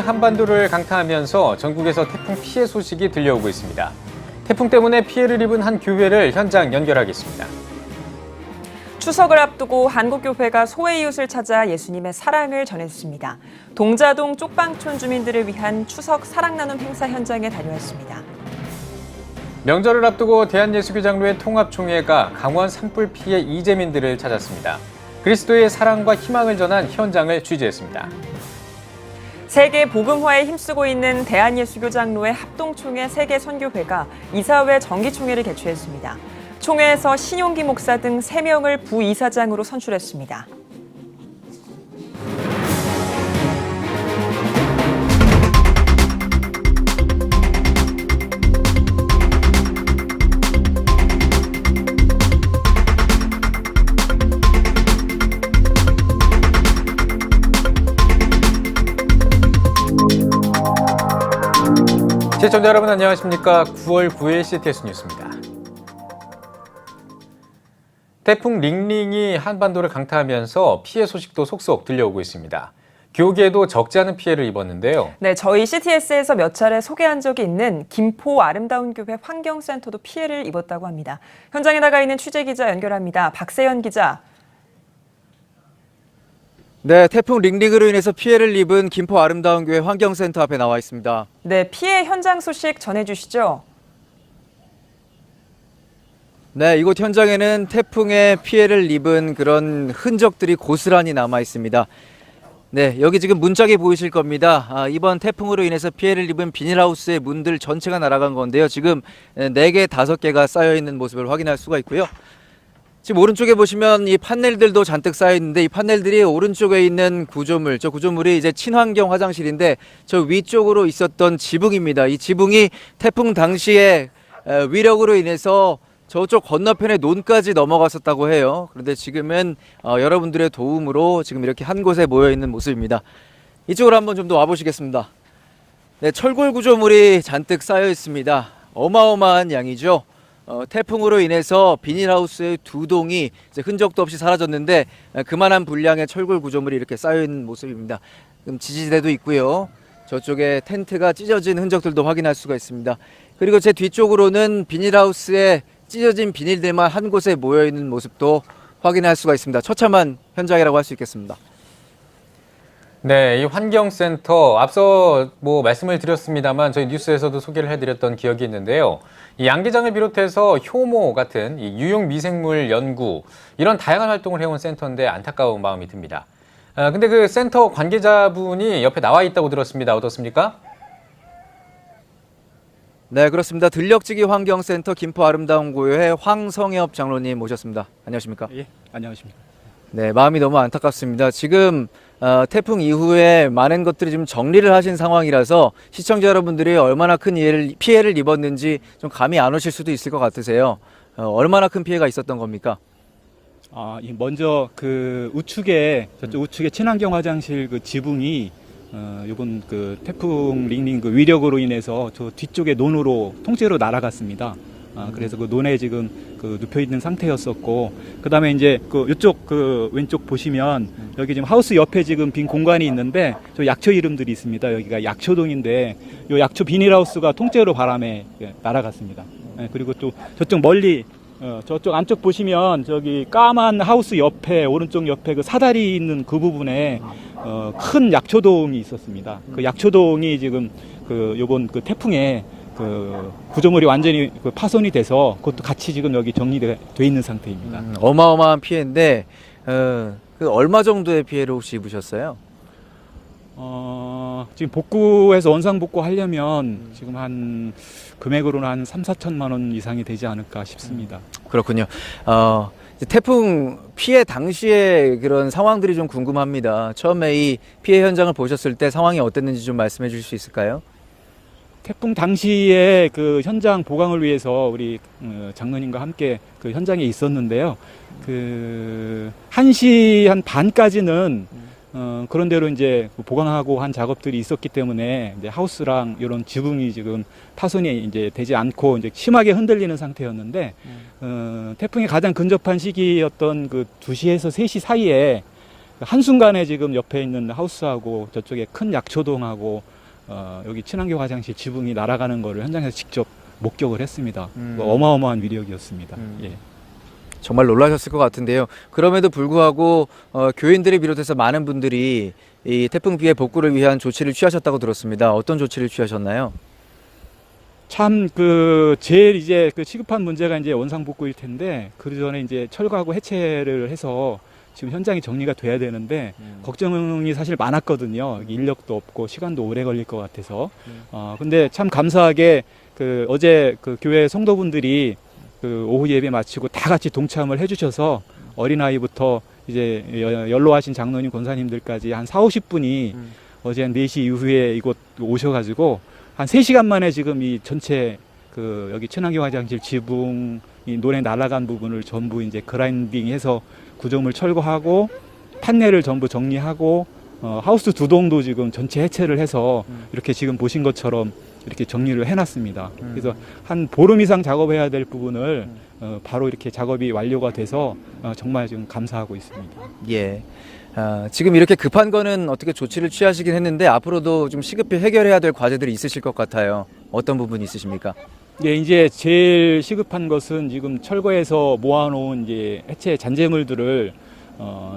한반도를 강타하면서 전국에서 태풍 피해 소식이 들려오고 있습니다. 태풍 때문에 피해를 입은 한 교회를 현장 연결하겠습니다. 추석을 앞두고 한국교회가 소외 이웃을 찾아 예수님의 사랑을 전했습니다. 동자동 쪽방촌 주민들을 위한 추석 사랑 나눔 행사 현장에 다녀왔습니다. 명절을 앞두고 대한예수교장로회 통합총회가 강원 산불 피해 이재민들을 찾았습니다. 그리스도의 사랑과 희망을 전한 현장을 취재했습니다. 세계 복음화에 힘쓰고 있는 대한예수교장로회 합동총회 세계선교회가 이사회 정기총회를 개최했습니다. 총회에서 신용기 목사 등 3명을 부이사장으로 선출했습니다. 시청자 여러분 안녕하십니까? 9월 9일 CTS 뉴스입니다. 태풍 링링이 한반도를 강타하면서 피해 소식도 속속 들려오고 있습니다. 교계도 적지 않은 피해를 입었는데요. 네, 저희 CTS에서 몇 차례 소개한 적이 있는 김포 아름다운 교회 환경센터도 피해를 입었다고 합니다. 현장에 나가 있는 취재기자 연결합니다. 박세연 기자. 네, 태풍 링링으로 인해서 피해를 입은 김포 아름다운 교회 환경센터 앞에 나와 있습니다. 네, 피해 현장 소식 전해주시죠. 네, 이곳 현장에는 태풍의 피해를 입은 그런 흔적들이 고스란히 남아 있습니다. 네, 여기 지금 문짝이 보이실 겁니다. 이번 태풍으로 인해서 피해를 입은 비닐하우스의 문들 전체가 날아간 건데요. 지금 4개, 5개가 쌓여 있는 모습을 확인할 수가 있고요. 지금 오른쪽에 보시면 이 판넬들도 잔뜩 쌓여 있는데 이 판넬들이 오른쪽에 있는 구조물, 저 구조물이 이제 친환경 화장실인데 저 위쪽으로 있었던 지붕입니다. 이 지붕이 태풍 당시에 위력으로 인해서 저쪽 건너편에 논까지 넘어갔었다고 해요. 그런데 지금은 여러분들의 도움으로 지금 이렇게 한 곳에 모여 있는 모습입니다. 이쪽으로 한번 좀 더 와보시겠습니다. 네, 철골 구조물이 잔뜩 쌓여 있습니다. 어마어마한 양이죠. 태풍으로 인해서 비닐하우스의 2동이 이제 흔적도 없이 사라졌는데 그만한 분량의 철골 구조물이 이렇게 쌓여 있는 모습입니다. 지금 지지대도 있고요. 저쪽에 텐트가 찢어진 흔적들도 확인할 수가 있습니다. 그리고 제 뒤쪽으로는 비닐하우스에 찢어진 비닐들만 한 곳에 모여 있는 모습도 확인할 수가 있습니다. 처참한 현장이라고 할 수 있겠습니다. 네, 이 환경센터 앞서 말씀을 드렸습니다만 저희 뉴스에서도 소개를 해드렸던 기억이 있는데요. 이 양계장을 비롯해서 효모 같은 이 유용 미생물 연구 이런 다양한 활동을 해온 센터인데 안타까운 마음이 듭니다. 근데 그 센터 관계자분이 옆에 나와 있다고 들었습니다. 어떻습니까? 네, 그렇습니다. 들녘지기 환경센터 김포 아름다운 교회 황성엽 장로님 모셨습니다. 안녕하십니까? 예, 안녕하십니까. 네, 마음이 너무 안타깝습니다. 지금 태풍 이후에 많은 것들이 좀 정리를 하신 상황이라서 시청자 여러분들이 얼마나 큰 피해를 입었는지 좀 감이 안 오실 수도 있을 것 같으세요. 얼마나 큰 피해가 있었던 겁니까? 먼저 그 저쪽 우측에 친환경 화장실 그 지붕이 이번 그 태풍 링링 그 위력으로 인해서 저 뒤쪽에 논으로 통째로 날아갔습니다. 그래서 그 논에 지금 그 눕혀 있는 상태였었고, 그다음에 이제 그 이쪽 그 왼쪽 보시면 여기 지금 하우스 옆에 지금 빈 공간이 있는데 저 약초 이름들이 있습니다. 여기가 약초동인데 요 약초 비닐하우스가 통째로 바람에 날아갔습니다. 그리고 또 저쪽 멀리 저쪽 안쪽 보시면 저기 까만 하우스 옆에 오른쪽 옆에 그 사다리 있는 그 부분에 큰 약초동이 있었습니다. 그 약초동이 지금 요번 그 태풍에 그 구조물이 완전히 파손이 돼서 그것도 같이 지금 여기 정리돼 있는 상태입니다. 어마어마한 피해인데 그 얼마 정도의 피해를 혹시 입으셨어요? 지금 복구해서 원상 복구하려면 지금 한 금액으로는 한 3-4천만 원 이상이 되지 않을까 싶습니다. 그렇군요. 태풍 피해 당시에 그런 상황들이 좀 궁금합니다. 처음에 이 피해 현장을 보셨을 때 상황이 어땠는지 좀 말씀해 주실 수 있을까요? 태풍 당시에 그 현장 보강을 위해서 우리 장로님과 함께 그 현장에 있었는데요. 그 1시 한 반까지는 그런 대로 이제 보강하고 한 작업들이 있었기 때문에 이제 하우스랑 이런 지붕이 지금 파손이 이제 되지 않고 이제 심하게 흔들리는 상태였는데 태풍이 가장 근접한 시기였던 그 2시에서 3시 사이에 한순간에 지금 옆에 있는 하우스하고 저쪽에 큰 약초동하고 여기 친환경 화장실 지붕이 날아가는 거를 현장에서 직접 목격을 했습니다. 어마어마한 위력이었습니다. 예. 정말 놀라셨을 것 같은데요. 그럼에도 불구하고 교인들을 비롯해서 많은 분들이 이 태풍 피해 복구를 위한 조치를 취하셨다고 들었습니다. 어떤 조치를 취하셨나요? 참 그 제일 이제 그 시급한 문제가 이제 원상복구일 텐데 그 전에 이제 철거하고 해체를 해서 지금 현장이 정리가 돼야 되는데 걱정이 사실 많았거든요. 인력도 없고 시간도 오래 걸릴 것 같아서. 근데 참 감사하게 그 어제 그 교회 성도분들이 그 오후 예배 마치고 다 같이 동참을 해주셔서 어린아이부터 이제 연로하신 장로님 권사님들까지 한 40-50분이 어제 한 4시 이후에 이곳 오셔가지고 한 3시간 만에 지금 이 전체 그 여기 친환경 화장실 지붕 이 노래 날아간 부분을 전부 이제 그라인딩해서 구조물 철거하고 판넬을 전부 정리하고 하우스 2동도 지금 전체 해체를 해서 이렇게 지금 보신 것처럼 이렇게 정리를 해놨습니다. 그래서 한 보름 이상 작업해야 될 부분을 바로 이렇게 작업이 완료가 돼서 정말 지금 감사하고 있습니다. 예. 지금 이렇게 급한 거는 어떻게 조치를 취하시긴 했는데 앞으로도 좀 시급히 해결해야 될 과제들이 있으실 것 같아요. 어떤 부분이 있으십니까? 예, 이제 제일 시급한 것은 지금 철거해서 모아놓은 이제 해체 잔재물들을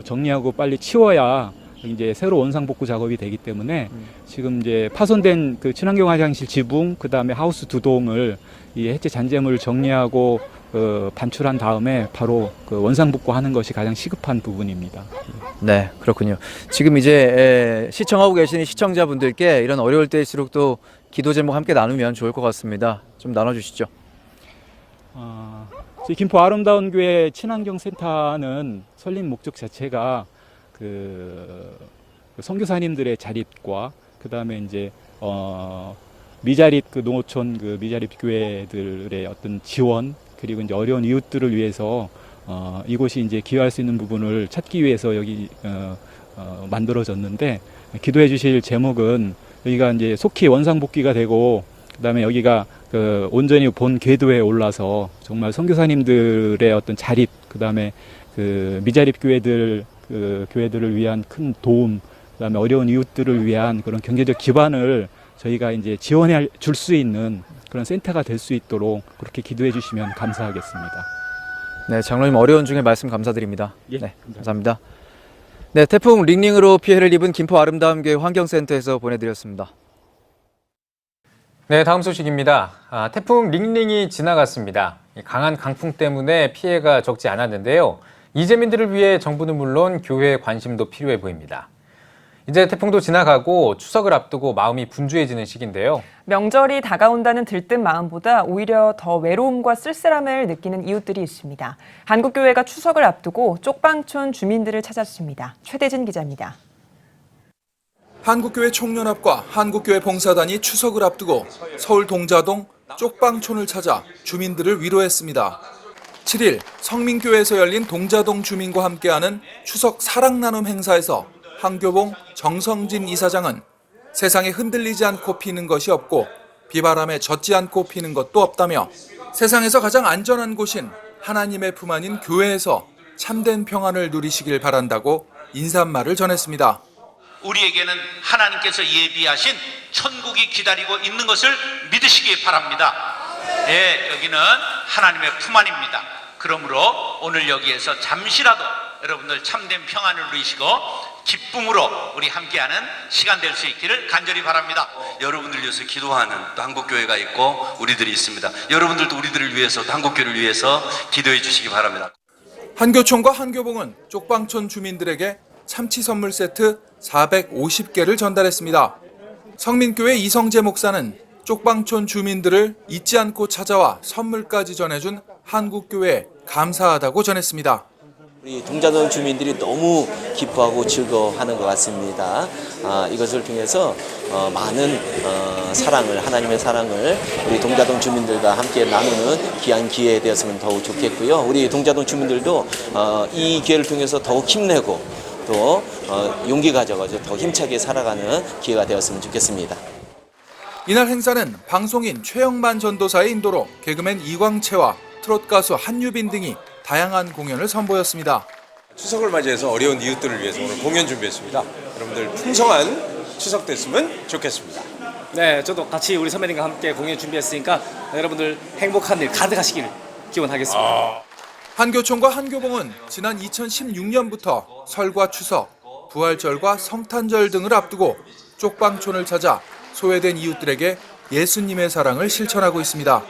정리하고 빨리 치워야 이제 새로 원상복구 작업이 되기 때문에 지금 이제 파손된 그 친환경 화장실 지붕 그다음에 하우스 2동을 이 해체 잔재물 정리하고 반출한 다음에 바로 그 원상복구하는 것이 가장 시급한 부분입니다. 네, 그렇군요. 지금 이제 시청하고 계시는 시청자분들께 이런 어려울 때일수록 또 기도 제목 함께 나누면 좋을 것 같습니다. 좀 나눠주시죠. 저희 김포 아름다운 교회 친환경 센터는 설립 목적 자체가 그 선교사님들의 자립과 그 다음에 이제 미자립 그 농어촌 그 미자립 교회들의 어떤 지원 그리고 이제 어려운 이웃들을 위해서 이곳이 이제 기여할 수 있는 부분을 찾기 위해서 여기 만들어졌는데 기도해 주실 제목은 여기가 이제 속히 원상복귀가 되고 그다음에 여기가 그 온전히 본 궤도에 올라서 정말 선교사님들의 어떤 자립 그다음에 그 미자립 교회들 그 교회들을 위한 큰 도움 그다음에 어려운 이웃들을 위한 그런 경제적 기반을 저희가 이제 지원해 줄 수 있는 그런 센터가 될 수 있도록 그렇게 기도해 주시면 감사하겠습니다. 네, 장로님 어려운 중에 말씀 감사드립니다. 예, 네, 감사합니다. 네, 태풍 링링으로 피해를 입은 김포 아름다움교회 환경센터에서 보내드렸습니다. 네, 다음 소식입니다. 태풍 링링이 지나갔습니다. 강한 강풍 때문에 피해가 적지 않았는데요. 이재민들을 위해 정부는 물론 교회의 관심도 필요해 보입니다. 이제 태풍도 지나가고 추석을 앞두고 마음이 분주해지는 시기인데요. 명절이 다가온다는 들뜬 마음보다 오히려 더 외로움과 쓸쓸함을 느끼는 이웃들이 있습니다. 한국교회가 추석을 앞두고 쪽방촌 주민들을 찾았습니다. 최대진 기자입니다. 한국교회 총연합과 한국교회 봉사단이 추석을 앞두고 서울 동자동 쪽방촌을 찾아 주민들을 위로했습니다. 7일 성민교회에서 열린 동자동 주민과 함께하는 추석 사랑나눔 행사에서 한교봉 정성진 이사장은 세상에 흔들리지 않고 피는 것이 없고 비바람에 젖지 않고 피는 것도 없다며 세상에서 가장 안전한 곳인 하나님의 품 안인 교회에서 참된 평안을 누리시길 바란다고 인사말을 전했습니다. 우리에게는 하나님께서 예비하신 천국이 기다리고 있는 것을 믿으시기 바랍니다. 네, 여기는 하나님의 품 안입니다. 그러므로 오늘 여기에서 잠시라도 여러분들 참된 평안을 누리시고 기쁨으로 우리 함께하는 시간 될 수 있기를 간절히 바랍니다. 여러분들을 위해서 기도하는 또 한국교회가 있고 우리들이 있습니다. 여러분들도 우리들을 위해서 또 한국교회를 위해서 기도해 주시기 바랍니다. 한교총과 한교봉은 쪽방촌 주민들에게 참치 선물 세트 450개를 전달했습니다. 성민교회 이성재 목사는 쪽방촌 주민들을 잊지 않고 찾아와 선물까지 전해준 한국교회에 감사하다고 전했습니다. 우리 동자동 주민들이 너무 기뻐하고 즐거워하는 것 같습니다. 이것을 통해서 많은 사랑을 하나님의 사랑을 우리 동자동 주민들과 함께 나누는 귀한 기회 되었으면 더욱 좋겠고요. 우리 동자동 주민들도 이 기회를 통해서 더욱 힘내고 또 용기 가져가지고 더 힘차게 살아가는 기회가 되었으면 좋겠습니다. 이날 행사는 방송인 최영만 전도사의 인도로 개그맨 이광채와 트롯 가수 한유빈 등이 다양한 공연을 선보였습니다. 추석을 맞이해서 어려운 이웃들을 위해서 오늘 공연 준비했습니다. 여러분들 풍성한 추석 됐으면 좋겠습니다. 네, 저도 같이 우리 선배님과 함께 공연 준비했으니까 여러분들 행복한 일 가득하시길 기원하겠습니다. 한교총과 한교봉은 지난 2016년부터 설과 추석, 부활절과 성탄절 등을 앞두고 쪽방촌을 찾아 소외된 이웃들에게 예수님의 사랑을 실천하고 있습니다.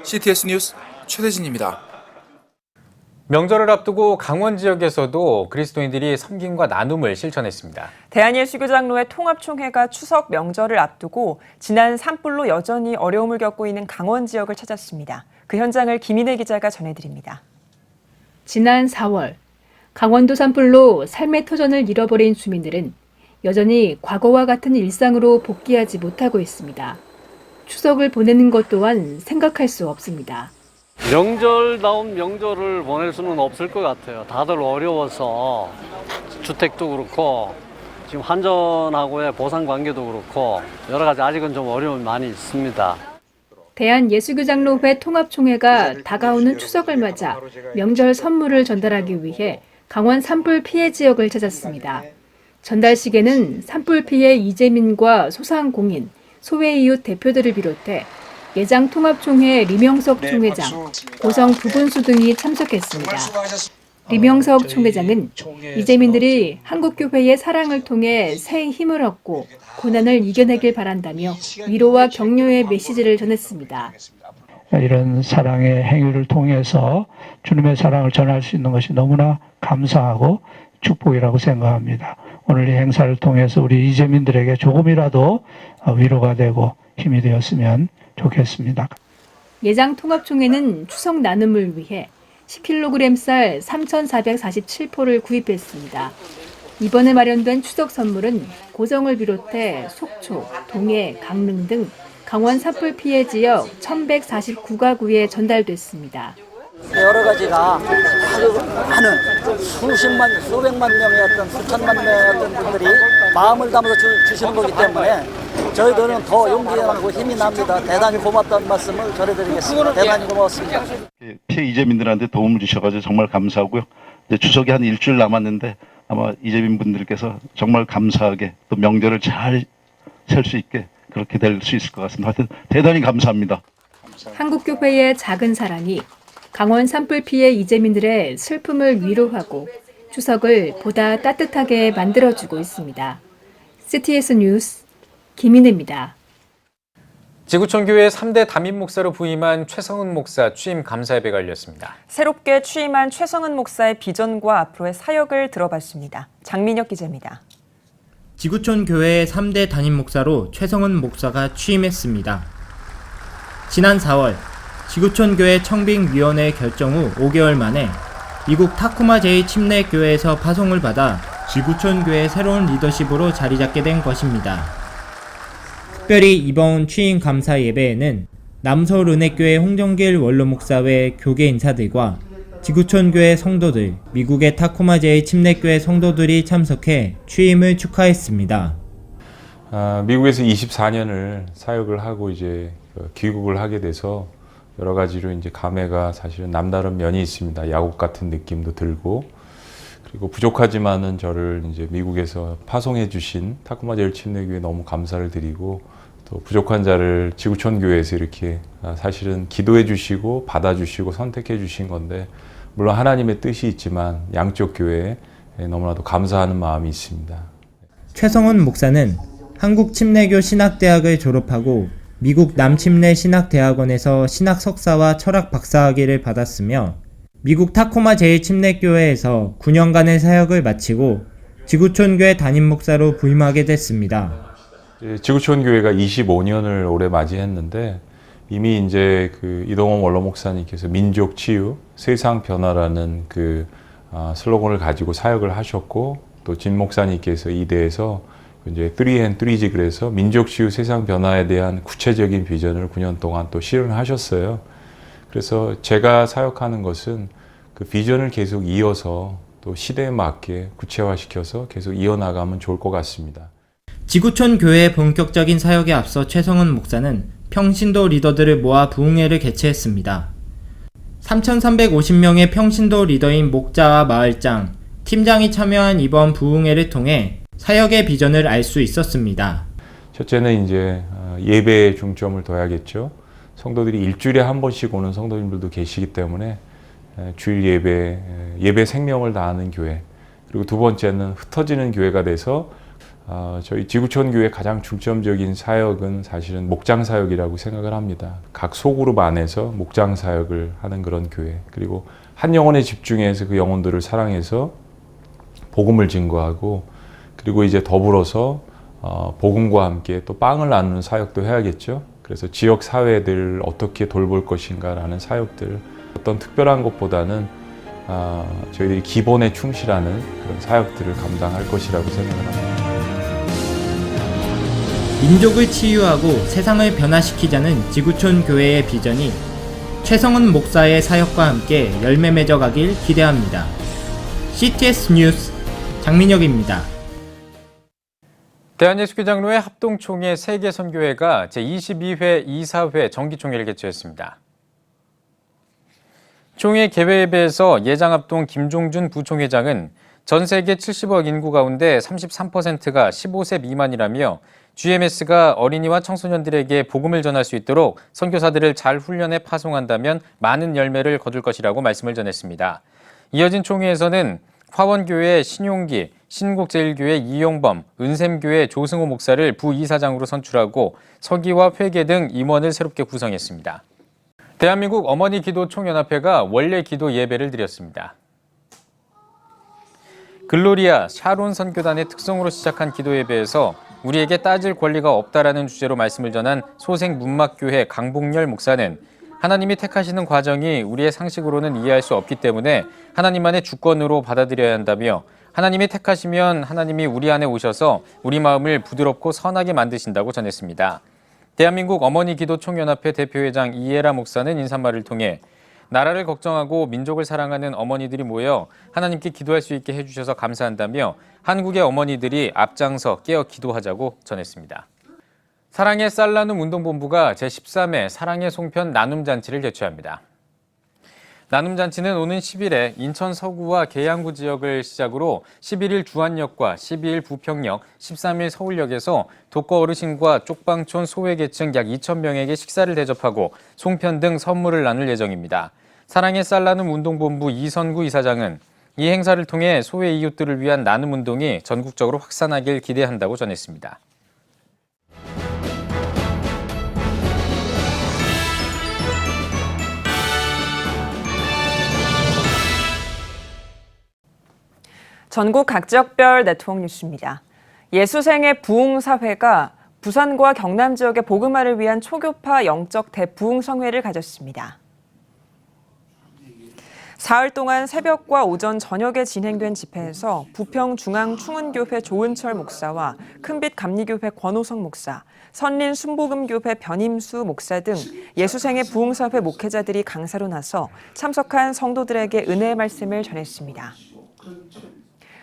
CTS 뉴스 최대진입니다. 명절을 앞두고 강원 지역에서도 그리스도인들이 섬김과 나눔을 실천했습니다. 대한예수교장로회 통합총회가 추석 명절을 앞두고 지난 산불로 여전히 어려움을 겪고 있는 강원 지역을 찾았습니다. 그 현장을 김인혜 기자가 전해드립니다. 지난 4월 강원도 산불로 삶의 터전을 잃어버린 주민들은 여전히 과거와 같은 일상으로 복귀하지 못하고 있습니다. 추석을 보내는 것 또한 생각할 수 없습니다. 명절다운 명절을 보낼 수는 없을 것 같아요. 다들 어려워서 주택도 그렇고 지금 환전하고의 보상 관계도 그렇고 여러 가지 아직은 좀 어려움이 많이 있습니다. 대한예수교장로회 통합총회가 다가오는 추석을 맞아 명절 선물을 전달하기 위해 강원 산불 피해 지역을 찾았습니다. 전달식에는 산불 피해 이재민과 소상공인, 소외이웃 대표들을 비롯해 예장통합총회 리명석 총회장, 고성 부분수 등이 참석했습니다. 리명석 총회장은 이재민들이 한국교회의 사랑을 통해 새 힘을 얻고 고난을 이겨내길 바란다며 위로와 격려의 메시지를 전했습니다. 이런 사랑의 행위를 통해서 주님의 사랑을 전할 수 있는 것이 너무나 감사하고 축복이라고 생각합니다. 오늘 이 행사를 통해서 우리 이재민들에게 조금이라도 위로가 되고 힘이 되었으면 좋겠습니다. 예장통합총회는 추석 나눔을 위해 10kg 쌀 3,447포를 구입했습니다. 이번에 마련된 추석 선물은 고성을 비롯해 속초, 동해, 강릉 등 강원 산불 피해 지역 1,149가구에 전달됐습니다. 여러 가지가 많은 수십만, 수백만 명의 어떤 수천만 명의 어떤 분들이 마음을 담아서 주시는 거기 때문에 저희들은 더 용기가 나고 힘이 납니다. 대단히 고맙다는 말씀을 전해드리겠습니다. 대단히 고맙습니다. 피해 이재민들한테 도움을 주셔가지고 정말 감사하고요. 이제 추석이 한 일주일 남았는데 아마 이재민 분들께서 정말 감사하게 또 명절을 잘 셀 수 있게 그렇게 될 수 있을 것 같습니다. 하여튼 대단히 감사합니다. 한국교회의 작은 사랑이 강원 산불 피해 이재민들의 슬픔을 위로하고 추석을 보다 따뜻하게 만들어주고 있습니다. CTS 뉴스 김인혜입니다. 지구촌교회 3대 담임 목사로 부임한 최성은 목사 취임 감사 예배가 열렸습니다. 새롭게 취임한 최성은 목사의 비전과 앞으로의 사역을 들어봤습니다. 장민혁 기자입니다. 지구촌 교회의 3대 담임 목사로 최성은 목사가 취임했습니다. 지난 4월 지구촌 교회 청빙위원회 결정 후 5개월 만에 미국 타쿠마 제2침례교회에서 파송을 받아 지구촌 교회의 새로운 리더십으로 자리 잡게 된 것입니다. 특별히 이번 취임 감사 예배에는 남서울은혜교회 홍정길 원로 목사 외 교계 인사들과 지구촌 교회 성도들, 미국의 타쿠마 제2침례교회 성도들이 참석해 취임을 축하했습니다. 미국에서 24년을 사역을 하고 이제 귀국을 하게 돼서 여러 가지로 이제 감회가 사실은 남다른 면이 있습니다. 야곱 같은 느낌도 들고, 그리고 부족하지만은 저를 이제 미국에서 파송해 주신 타쿠마 제1침례교회에 너무 감사를 드리고, 또 부족한 자를 지구촌 교회에서 이렇게 사실은 기도해 주시고 받아 주시고 선택해 주신 건데, 물론 하나님의 뜻이 있지만 양쪽 교회에 너무나도 감사하는 마음이 있습니다. 최성은 목사는 한국 침례교 신학대학을 졸업하고 미국 남침례 신학대학원에서 신학 석사와 철학 박사학위를 받았으며 미국 타코마 제1침례교회에서 9년간의 사역을 마치고 지구촌교회 담임 목사로 부임하게 됐습니다. 지구촌 교회가 25년을 올해 맞이했는데, 이미 이제 그 이동원 원로 목사님께서 민족 치유, 세상 변화라는 그 슬로건을 가지고 사역을 하셨고, 또 진 목사님께서 이대에서 이제 3&3G 그래서 민족 치유, 세상 변화에 대한 구체적인 비전을 9년 동안 또 실현하셨어요. 그래서 제가 사역하는 것은 그 비전을 계속 이어서 또 시대에 맞게 구체화시켜서 계속 이어나가면 좋을 것 같습니다. 지구촌 교회의 본격적인 사역에 앞서 최성은 목사는 평신도 리더들을 모아 부흥회를 개최했습니다. 3,350명의 평신도 리더인 목자와 마을장, 팀장이 참여한 이번 부흥회를 통해 사역의 비전을 알 수 있었습니다. 첫째는 이제 예배에 중점을 둬야겠죠. 성도들이 일주일에 한 번씩 오는 성도님들도 계시기 때문에 주일 예배 생명을 다하는 교회. 그리고 두 번째는 흩어지는 교회가 돼서 저희 지구촌 교회 가장 중점적인 사역은 사실은 목장 사역이라고 생각을 합니다. 각 소그룹 안에서 목장 사역을 하는 그런 교회. 그리고 한 영혼에 집중해서 그 영혼들을 사랑해서 복음을 증거하고, 그리고 이제 더불어서 복음과 함께 또 빵을 나누는 사역도 해야겠죠. 그래서 지역 사회들 어떻게 돌볼 것인가라는 사역들, 어떤 특별한 것보다는 저희들이 기본에 충실하는 그런 사역들을 감당할 것이라고 생각을 합니다. 민족을 치유하고 세상을 변화시키자는 지구촌 교회의 비전이 최성은 목사의 사역과 함께 열매 맺어가길 기대합니다. CTS 뉴스 장민혁입니다. 대한예수교장로회 합동총회 세계선교회가 제22회 이사회 정기총회를 개최했습니다. 총회 개회예배에서 예장합동 김종준 부총회장은 전 세계 70억 인구 가운데 33%가 15세 미만이라며 GMS가 어린이와 청소년들에게 복음을 전할 수 있도록 선교사들을 잘 훈련해 파송한다면 많은 열매를 거둘 것이라고 말씀을 전했습니다. 이어진 총회에서는 화원교회 신용기, 신국제일교회 이용범, 은샘교회 조승호 목사를 부이사장으로 선출하고 서기와 회계 등 임원을 새롭게 구성했습니다. 대한민국 어머니 기도 총연합회가 원래 기도 예배를 드렸습니다. 글로리아 샤론 선교단의 특성으로 시작한 기도 예배에서 우리에게 따질 권리가 없다라는 주제로 말씀을 전한 소생문막교회 강복열 목사는 하나님이 택하시는 과정이 우리의 상식으로는 이해할 수 없기 때문에 하나님만의 주권으로 받아들여야 한다며, 하나님이 택하시면 하나님이 우리 안에 오셔서 우리 마음을 부드럽고 선하게 만드신다고 전했습니다. 대한민국 어머니 기도 총연합회 대표회장 이예라 목사는 인사말을 통해 나라를 걱정하고 민족을 사랑하는 어머니들이 모여 하나님께 기도할 수 있게 해주셔서 감사한다며 한국의 어머니들이 앞장서 깨어 기도하자고 전했습니다. 사랑의 쌀 나눔 운동본부가 제13회 사랑의 송편 나눔잔치를 개최합니다. 나눔잔치는 오는 10일에 인천 서구와 계양구 지역을 시작으로 11일 주안역과 12일 부평역, 13일 서울역에서 독거 어르신과 쪽방촌 소외계층 약 2,000명에게 식사를 대접하고 송편 등 선물을 나눌 예정입니다. 사랑의 쌀 나눔 운동본부 이선구 이사장은 이 행사를 통해 소외 이웃들을 위한 나눔 운동이 전국적으로 확산하길 기대한다고 전했습니다. 전국 각 지역별 네트워크 뉴스입니다. 예수생의 부흥사회가 부산과 경남 지역의 복음화를 위한 초교파 영적 대부흥성회를 가졌습니다. 사흘 동안 새벽과 오전 저녁에 진행된 집회에서 부평중앙충은교회 조은철 목사와 큰빛 감리교회 권호성 목사, 선린 순복음교회 변임수 목사 등 예수생의 부흥사회 목회자들이 강사로 나서 참석한 성도들에게 은혜의 말씀을 전했습니다.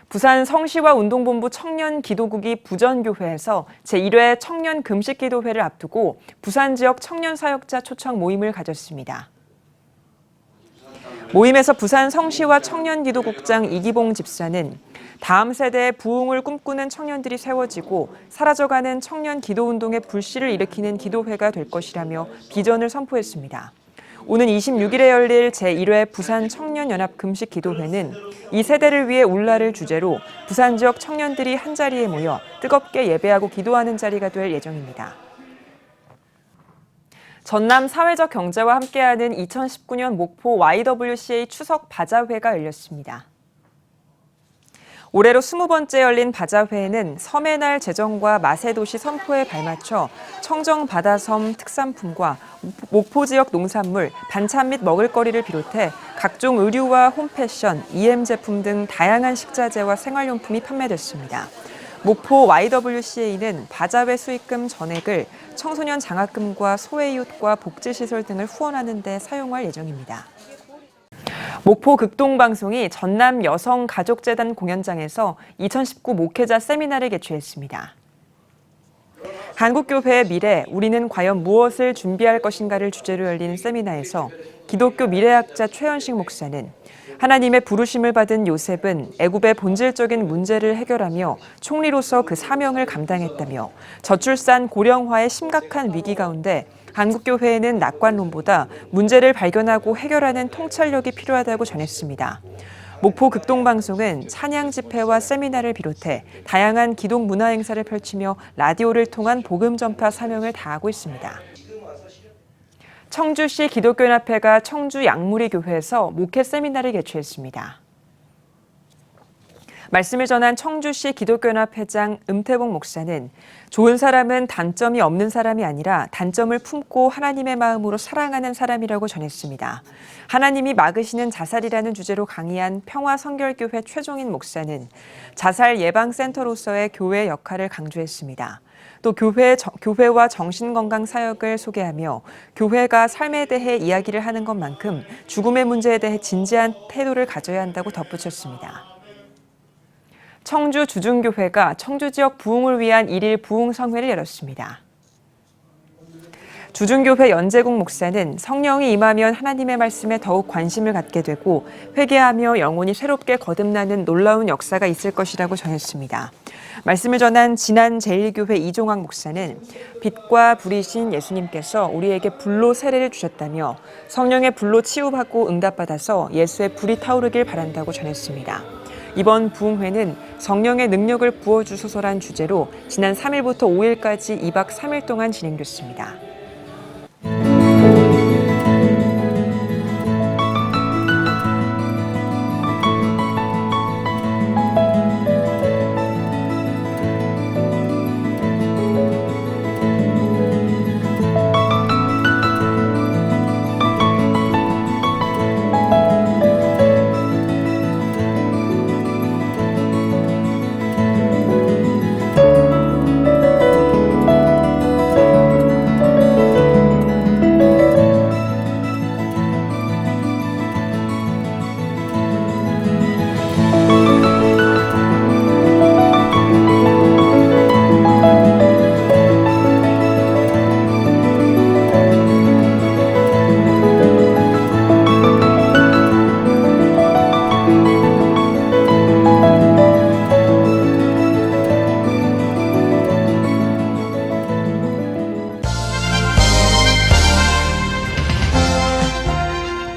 부산 성시와 운동본부 청년기도국이 부전교회에서 제1회 청년금식기도회를 앞두고 부산 지역 청년사역자 초청 모임을 가졌습니다. 모임에서 부산 성시와 청년기도국장 이기봉 집사는 다음 세대의 부흥을 꿈꾸는 청년들이 세워지고 사라져가는 청년기도운동의 불씨를 일으키는 기도회가 될 것이라며 비전을 선포했습니다. 오는 26일에 열릴 제1회 부산 청년연합 금식기도회는 이 세대를 위해 울라를 주제로 부산 지역 청년들이 한자리에 모여 뜨겁게 예배하고 기도하는 자리가 될 예정입니다. 전남 사회적 경제와 함께하는 2019년 목포 YWCA 추석 바자회가 열렸습니다. 올해로 20번째 열린 바자회에는 섬의 날 제정과 맛의 도시 선포에 발맞춰 청정바다섬 특산품과 목포 지역 농산물, 반찬 및 먹을거리를 비롯해 각종 의류와 홈패션, EM 제품 등 다양한 식자재와 생활용품이 판매됐습니다. 목포 YWCA는 바자회 수익금 전액을 청소년 장학금과 소외이웃과 복지시설 등을 후원하는 데 사용할 예정입니다. 목포 극동방송이 전남 여성가족재단 공연장에서 2019 목회자 세미나를 개최했습니다. 한국교회의 미래, 우리는 과연 무엇을 준비할 것인가를 주제로 열린 세미나에서 기독교 미래학자 최현식 목사는 하나님의 부르심을 받은 요셉은 애굽의 본질적인 문제를 해결하며 총리로서 그 사명을 감당했다며 저출산 고령화의 심각한 위기 가운데 한국교회에는 낙관론보다 문제를 발견하고 해결하는 통찰력이 필요하다고 전했습니다. 목포 극동방송은 찬양 집회와 세미나를 비롯해 다양한 기독 문화 행사를 펼치며 라디오를 통한 복음 전파 사명을 다하고 있습니다. 청주시 기독교연합회가 청주 양무리 교회에서 목회 세미나를 개최했습니다. 말씀을 전한 청주시 기독교연합회장 음태봉 목사는 좋은 사람은 단점이 없는 사람이 아니라 단점을 품고 하나님의 마음으로 사랑하는 사람이라고 전했습니다. 하나님이 막으시는 자살이라는 주제로 강의한 평화성결교회 최종인 목사는 자살 예방센터로서의 교회의 역할을 강조했습니다. 또 교회와 정신건강 사역을 소개하며 교회가 삶에 대해 이야기를 하는 것만큼 죽음의 문제에 대해 진지한 태도를 가져야 한다고 덧붙였습니다. 청주 주중교회가 청주 지역 부흥을 위한 1일 부흥성회를 열었습니다. 주중교회 연재국 목사는 성령이 임하면 하나님의 말씀에 더욱 관심을 갖게 되고 회개하며 영혼이 새롭게 거듭나는 놀라운 역사가 있을 것이라고 전했습니다. 말씀을 전한 진안제일교회 이종학 목사는 빛과 불이신 예수님께서 우리에게 불로 세례를 주셨다며 성령의 불로 치유받고 응답받아서 예수의 불이 타오르길 바란다고 전했습니다. 이번 부흥회는 성령의 능력을 부어주소서란 주제로 지난 3일부터 5일까지 2박 3일 동안 진행됐습니다.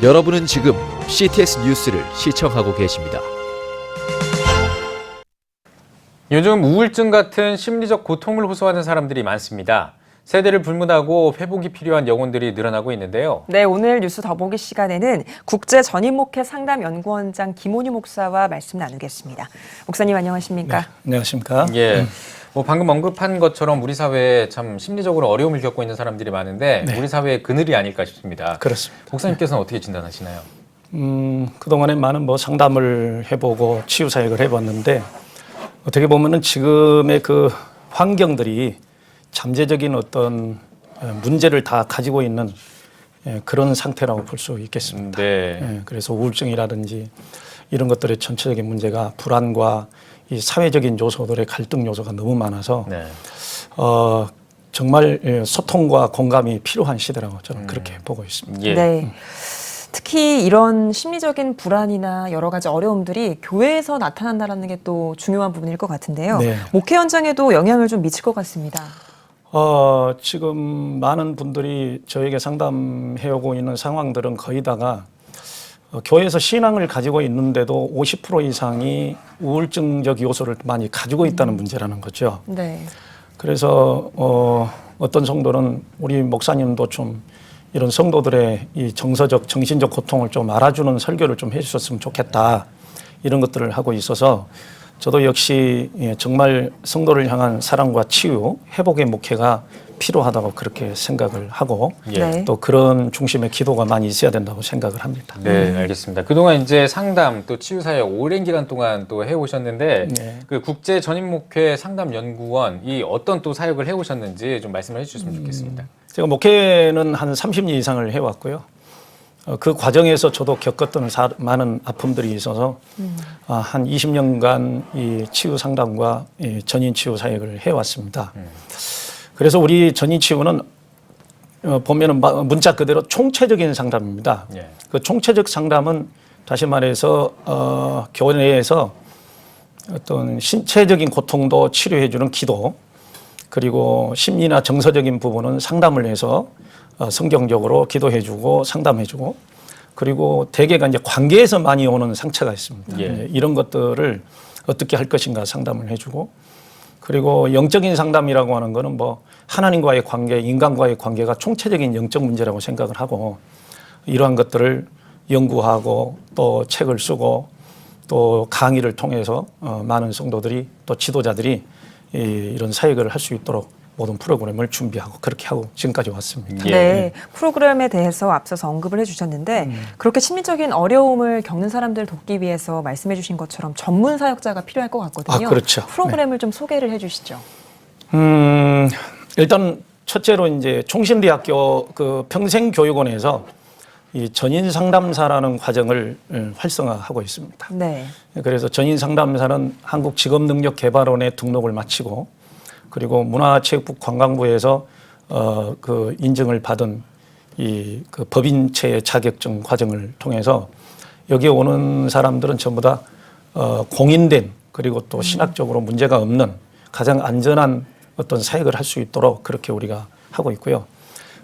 여러분은 지금 CTS 뉴스를 시청하고 계십니다. 요즘 우울증 같은 심리적 고통을 호소하는 사람들이 많습니다. 세대를 불문하고 회복이 필요한 영혼들이 늘어나고 있는데요. 네, 오늘 뉴스 더보기 시간에는 국제 전인목회 상담연구원장 김원유 목사와 말씀 나누겠습니다. 목사님 안녕하십니까? 네, 안녕하십니까? 예. 방금 언급한 것처럼 우리 사회에 참 심리적으로 어려움을 겪고 있는 사람들이 많은데 우리 사회의 그늘이 아닐까 싶습니다. 그렇습니다. 목사님께서는 어떻게 진단하시나요? 그동안에 많은 상담을 해보고 치유 사역을 해봤는데 어떻게 보면은 지금의 그 환경들이 잠재적인 어떤 문제를 다 가지고 있는 그런 상태라고 볼 수 있겠습니다. 네. 그래서 우울증이라든지 이런 것들의 전체적인 문제가 불안과 이 사회적인 요소들의 갈등 요소가 너무 많아서 정말 소통과 공감이 필요한 시대라고 저는 그렇게 보고 있습니다. 예. 네. 특히 이런 심리적인 불안이나 여러 가지 어려움들이 교회에서 나타난다는 게 또 중요한 부분일 것 같은데요. 네. 목회 현장에도 영향을 좀 미칠 것 같습니다. 지금 많은 분들이 저에게 상담해오고 있는 상황들은 거의 다가 교회에서 신앙을 가지고 있는데도 50% 이상이 우울증적 요소를 많이 가지고 있다는 문제라는 거죠. 네. 그래서 어떤 성도는 우리 목사님도 좀 이런 성도들의 이 정서적, 정신적 고통을 좀 알아주는 설교를 좀 해주셨으면 좋겠다. 이런 것들을 하고 있어서 저도 역시 정말 성도를 향한 사랑과 치유, 회복의 목회가 필요하다고 그렇게 생각을 하고 또 그런 중심의 기도가 많이 있어야 된다고 생각을 합니다. 네, 알겠습니다. 그동안 이제 상담 또 치유 사역 오랜 기간 동안 또 해오셨는데 그 국제 전인목회 상담연구원 이 어떤 또 사역을 해오셨는지 좀 말씀을 해주셨으면 좋겠습니다. 제가 목회는 한 30년 이상을 해왔고요. 그 과정에서 저도 겪었던 많은 아픔들이 있어서 한 20년간 이 치유 상담과 이 전인 치유 사역을 해왔습니다. 그래서 우리 전인치유는 보면은 문자 그대로 총체적인 상담입니다. 예. 그 총체적 상담은 다시 말해서 교회 내에서 어떤 신체적인 고통도 치료해주는 기도, 그리고 심리나 정서적인 부분은 상담을 해서 성경적으로 기도해주고 상담해주고, 그리고 대개가 이제 관계에서 많이 오는 상처가 있습니다. 예. 이런 것들을 어떻게 할 것인가 상담을 해주고, 그리고 영적인 상담이라고 하는 거는 뭐 하나님과의 관계, 인간과의 관계가 총체적인 영적 문제라고 생각을 하고, 이러한 것들을 연구하고 또 책을 쓰고 또 강의를 통해서 많은 성도들이 또 지도자들이 이런 사역을 할 수 있도록 모든 프로그램을 준비하고 그렇게 하고 지금까지 왔습니다. 네, 프로그램에 대해서 앞서서 언급을 해주셨는데 그렇게 심리적인 어려움을 겪는 사람들을 돕기 위해서 말씀해 주신 것처럼 전문 사역자가 필요할 것 같거든요. 아, 그렇죠. 프로그램을 좀 소개를 해주시죠. 일단 첫째로 이제 총신대학교 그 평생교육원에서 이 전인 상담사라는 과정을 활성화하고 있습니다. 네. 그래서 전인 상담사는 한국직업능력개발원에 등록을 마치고, 그리고 문화체육부 관광부에서 그 인증을 받은 이 그 법인체의 자격증 과정을 통해서 여기에 오는 사람들은 전부 다 공인된, 그리고 또 신학적으로 문제가 없는 가장 안전한 어떤 사역을 할 수 있도록 그렇게 우리가 하고 있고요.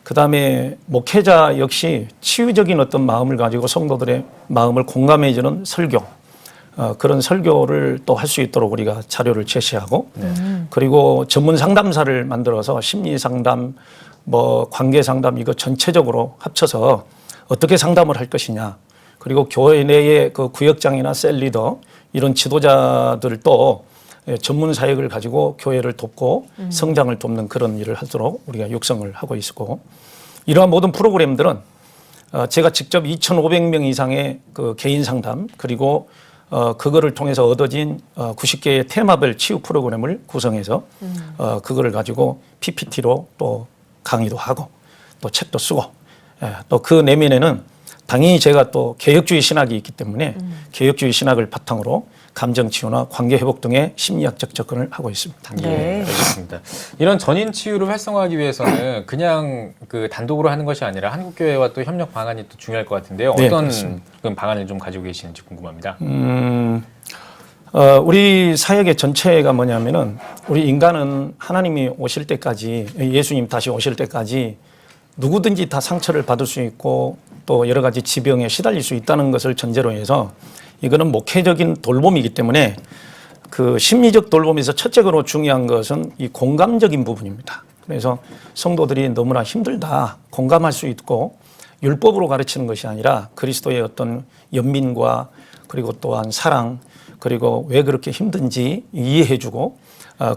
그 다음에 목회자 역시 치유적인 어떤 마음을 가지고 성도들의 마음을 공감해주는 설교, 그런 설교를 또 할 수 있도록 우리가 자료를 제시하고, 그리고 전문 상담사를 만들어서 심리 상담, 뭐 관계 상담 이거 전체적으로 합쳐서 어떻게 상담을 할 것이냐, 그리고 교회 내의 그 구역장이나 셀 리더 이런 지도자들도 전문 사역을 가지고 교회를 돕고 성장을 돕는 그런 일을 하도록 우리가 육성을 하고 있고, 이러한 모든 프로그램들은 제가 직접 2,500명 이상의 그 개인 상담, 그리고 그거를 통해서 얻어진 90개의 테마별 치유 프로그램을 구성해서 그거를 가지고 PPT로 또 강의도 하고 또 책도 쓰고, 또 그 내면에는 당연히 제가 또 개혁주의 신학이 있기 때문에 개혁주의 신학을 바탕으로 감정치유나 관계회복 등의 심리학적 접근을 하고 있습니다. 네, 알겠습니다. 이런 전인 치유를 활성화하기 위해서는 그냥 그 단독으로 하는 것이 아니라 한국교회와 또 협력 방안이 또 중요할 것 같은데요. 어떤 네, 방안을 좀 가지고 계시는지 궁금합니다. 우리 사역의 전체가 뭐냐면은 우리 인간은 하나님이 오실 때까지, 예수님 다시 오실 때까지 누구든지 다 상처를 받을 수 있고 또 여러 가지 지병에 시달릴 수 있다는 것을 전제로 해서 이거는 목회적인 돌봄이기 때문에 그 심리적 돌봄에서 첫째로 중요한 것은 이 공감적인 부분입니다. 그래서 성도들이 너무나 힘들다, 공감할 수 있고 율법으로 가르치는 것이 아니라 그리스도의 어떤 연민과 그리고 또한 사랑, 그리고 왜 그렇게 힘든지 이해해주고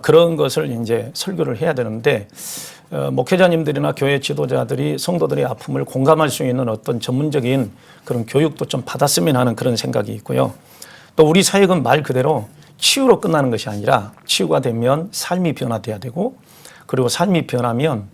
그런 것을 이제 설교를 해야 되는데, 목회자님들이나 교회 지도자들이 성도들의 아픔을 공감할 수 있는 어떤 전문적인 그런 교육도 좀 받았으면 하는 그런 생각이 있고요. 또 우리 사역은 말 그대로 치유로 끝나는 것이 아니라 치유가 되면 삶이 변화돼야 되고, 그리고 삶이 변하면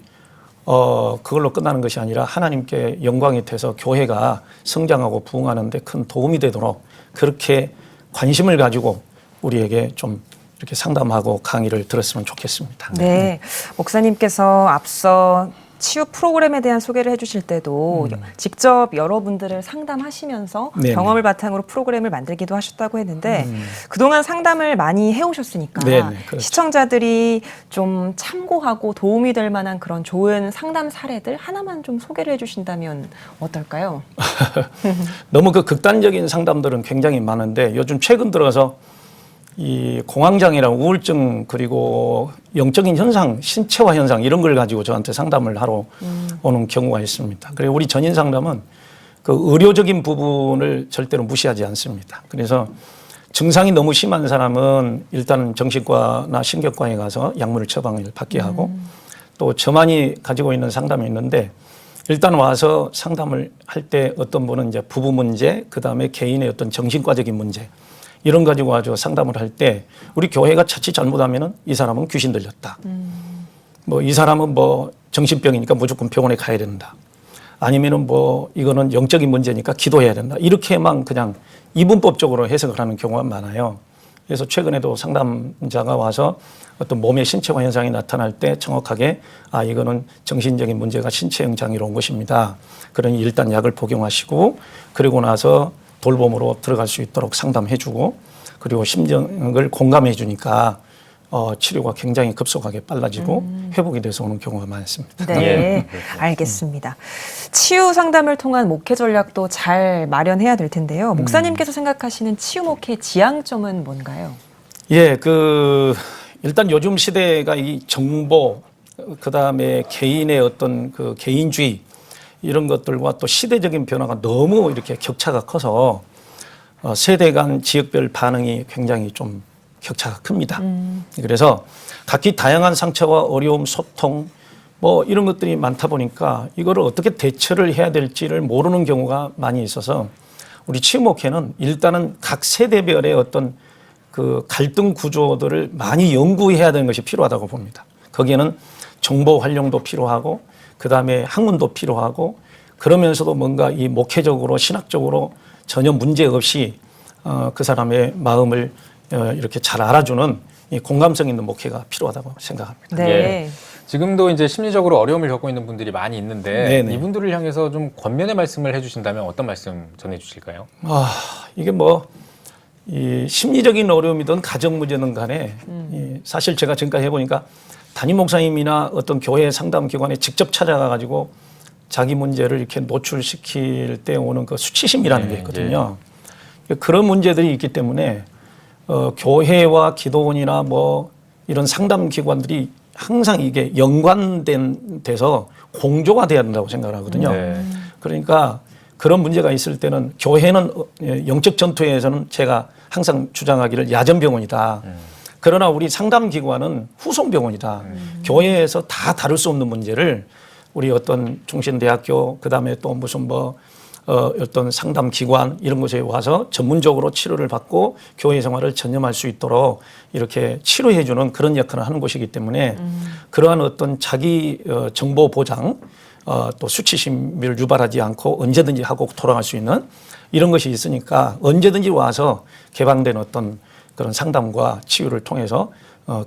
그걸로 끝나는 것이 아니라 하나님께 영광이 돼서 교회가 성장하고 부흥하는 데 큰 도움이 되도록 그렇게 관심을 가지고 우리에게 좀 이렇게 상담하고 강의를 들었으면 좋겠습니다. 네, 목사님께서 앞서 치유 프로그램에 대한 소개를 해주실 때도 직접 여러분들을 상담하시면서 경험을 바탕으로 프로그램을 만들기도 하셨다고 했는데 그동안 상담을 많이 해오셨으니까 그렇죠. 시청자들이 좀 참고하고 도움이 될 만한 그런 좋은 상담 사례들 하나만 좀 소개를 해주신다면 어떨까요? 너무 그 극단적인 상담들은 굉장히 많은데 요즘 최근 들어서 이 공황장애랑 우울증, 그리고 영적인 현상, 신체화 현상 이런 걸 가지고 저한테 상담을 하러 오는 경우가 있습니다. 그리고 우리 전인 상담은 그 의료적인 부분을 절대로 무시하지 않습니다. 그래서 증상이 너무 심한 사람은 일단 정신과나 신경과에 가서 약물을 처방을 받게 하고, 또 저만이 가지고 있는 상담이 있는데 일단 와서 상담을 할 때 어떤 분은 이제 부부 문제, 그 다음에 개인의 어떤 정신과적인 문제 이런 가지고 아주 상담을 할 때 우리 교회가 자칫 잘못하면은 이 사람은 귀신 들렸다. 뭐 이 사람은 뭐 정신병이니까 무조건 병원에 가야 된다. 아니면은 뭐 이거는 영적인 문제니까 기도해야 된다. 이렇게만 그냥 이분법적으로 해석을 하는 경우가 많아요. 그래서 최근에도 상담자가 와서 어떤 몸의 신체화 현상이 나타날 때 정확하게 이거는 정신적인 문제가 신체형 장애로 온 것입니다. 그러니 일단 약을 복용하시고 그리고 나서 돌봄으로 들어갈 수 있도록 상담해주고 그리고 심정을 공감해주니까 치료가 굉장히 급속하게 빨라지고 회복이 돼서 오는 경우가 많습니다. 네, 알겠습니다. 치유 상담을 통한 목회 전략도 잘 마련해야 될 텐데요. 목사님께서 생각하시는 치유 목회의 지향점은 뭔가요? 예, 일단 요즘 시대가 이 정보, 그 다음에 개인의 어떤 그 개인주의 이런 것들과 또 시대적인 변화가 너무 이렇게 격차가 커서 세대 간 지역별 반응이 굉장히 좀 격차가 큽니다. 그래서 각기 다양한 상처와 어려움, 소통 뭐 이런 것들이 많다 보니까 이거를 어떻게 대처를 해야 될지를 모르는 경우가 많이 있어서 우리 치유목회는 일단은 각 세대별의 어떤 그 갈등 구조들을 많이 연구해야 되는 것이 필요하다고 봅니다. 거기에는 정보 활용도 필요하고 그다음에 학문도 필요하고 그러면서도 뭔가 이 목회적으로 신학적으로 전혀 문제 없이 그 사람의 마음을 이렇게 잘 알아주는 이 공감성 있는 목회가 필요하다고 생각합니다. 네. 예. 지금도 이제 심리적으로 어려움을 겪고 있는 분들이 많이 있는데 네네. 이분들을 향해서 좀 권면의 말씀을 해주신다면 어떤 말씀 전해주실까요? 이게 이 심리적인 어려움이든 가정 문제든 간에 사실 제가 지금까지 해보니까 담임 목사님이나 어떤 교회 상담 기관에 직접 찾아가 가지고 자기 문제를 이렇게 노출시킬 때 오는 그 수치심이라는 게 있거든요. 그런 문제들이 있기 때문에 교회와 기도원이나 뭐 이런 상담 기관들이 항상 이게 연관된 데서 공조가 돼야 된다고 생각을 하거든요. 그러니까 그런 문제가 있을 때는 교회는 영적 전투에서는 제가 항상 주장하기를 야전병원이다. 그러나 우리 상담기관은 후송병원이다. 교회에서 다 다룰 수 없는 문제를 우리 어떤 중신대학교 그다음에 또 무슨 어떤 상담기관 이런 곳에 와서 전문적으로 치료를 받고 교회 생활을 전념할 수 있도록 이렇게 치료해주는 그런 역할을 하는 곳이기 때문에 그러한 어떤 자기 정보 보장 또 수치심을 유발하지 않고 언제든지 하고 돌아갈 수 있는 이런 것이 있으니까 언제든지 와서 개방된 어떤 그런 상담과 치유를 통해서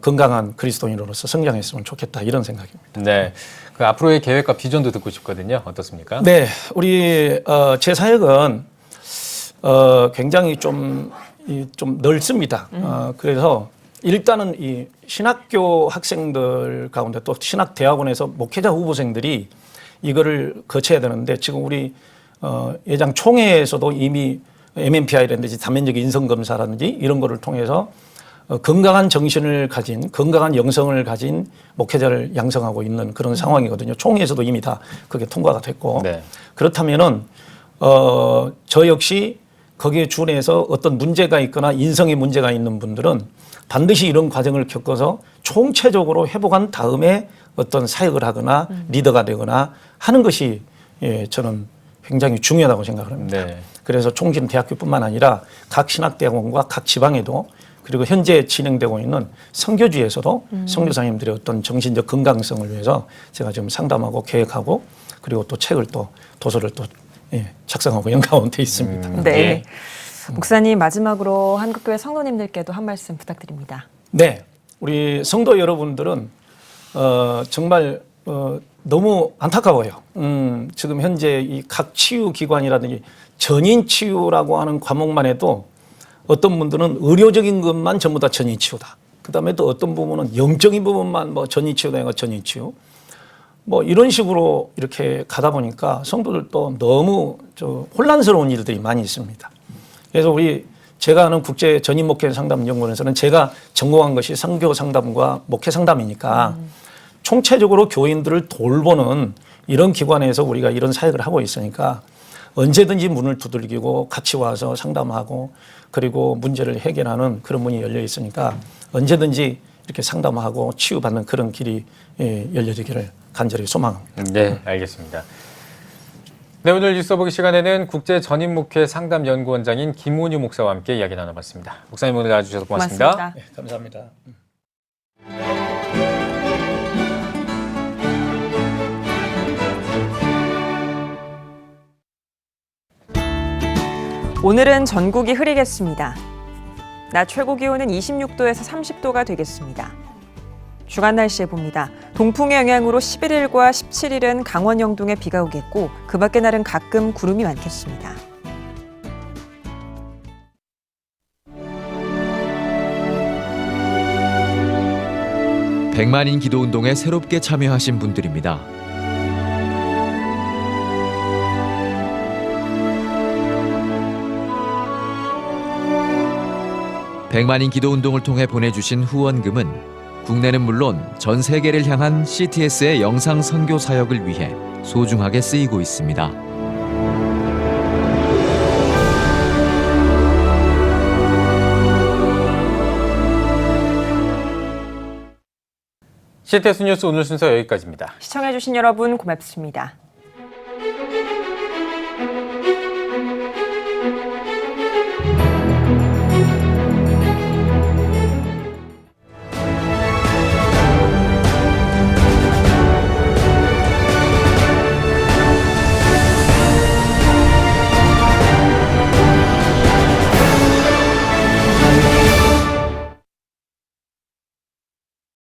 건강한 그리스도인으로서 성장했으면 좋겠다 이런 생각입니다. 네, 그 앞으로의 계획과 비전도 듣고 싶거든요. 어떻습니까? 네, 우리 제 사역은 굉장히 좀 넓습니다. 그래서 일단은 이 신학교 학생들 가운데 또 신학대학원에서 목회자 후보생들이 이거를 거쳐야 되는데 지금 우리 예장 총회에서도 이미 MMPI라든지 단면적 인성검사라든지 이런 거를 통해서 건강한 정신을 가진 건강한 영성을 가진 목회자를 양성하고 있는 그런 상황이거든요. 총회에서도 이미 다 그게 통과가 됐고 네. 그렇다면은 저 역시 거기에 준해서 어떤 문제가 있거나 인성에 문제가 있는 분들은 반드시 이런 과정을 겪어서 총체적으로 회복한 다음에 어떤 사역을 하거나 리더가 되거나 하는 것이 저는 굉장히 중요하다고 생각을 합니다. 네. 그래서 총진대학교뿐만 아니라 각 신학대학원과 각 지방에도 그리고 현재 진행되고 있는 선교주에서도 선교사님들의 어떤 정신적 건강성을 위해서 제가 지금 상담하고 계획하고 그리고 또 책을 또 도서를 또 작성하고 연구하고 돼 있습니다. 네. 예. 목사님 마지막으로 한국교회 성도님들께도 한 말씀 부탁드립니다. 네. 우리 성도 여러분들은 정말 너무 안타까워요. 지금 현재 이 각 치유 기관이라든지 전인 치유라고 하는 과목만 해도 어떤 분들은 의료적인 것만 전부 다 전인 치유다. 그다음에 또 어떤 부분은 영적인 부분만 전인 치유다, 전인 치유. 이런 식으로 이렇게 가다 보니까 성도들도 너무 혼란스러운 일들이 많이 있습니다. 그래서 제가 하는 국제 전인 목회 상담 연구원에서는 제가 전공한 것이 선교 상담과 목회 상담이니까 총체적으로 교인들을 돌보는 이런 기관에서 우리가 이런 사역을 하고 있으니까 언제든지 문을 두들기고 같이 와서 상담하고 그리고 문제를 해결하는 그런 문이 열려 있으니까 언제든지 이렇게 상담하고 치유받는 그런 길이 열려지기를 간절히 소망합니다. 네, 알겠습니다. 네, 오늘 뉴스 보기 시간에는 국제 전인목회 상담연구원장인 김온유 목사와 함께 이야기 나눠봤습니다. 목사님 오늘 나와주셔서 고맙습니다. 고맙습니다. 네, 감사합니다. 오늘은 전국이 흐리겠습니다. 낮 최고 기온은 26도에서 30도가 되겠습니다. 주간 날씨 해봅니다. 동풍의 영향으로 11일과 17일은 강원 영동에 비가 오겠고 그 밖의 날은 가끔 구름이 많겠습니다. 백만인 기도운동에 새롭게 참여하신 분들입니다. 백만인 기도운동을 통해 보내주신 후원금은 국내는 물론 전 세계를 향한 CTS의 영상 선교 사역을 위해 소중하게 쓰이고 있습니다. CTS 뉴스 오늘 순서 여기까지입니다. 시청해주신 여러분 고맙습니다.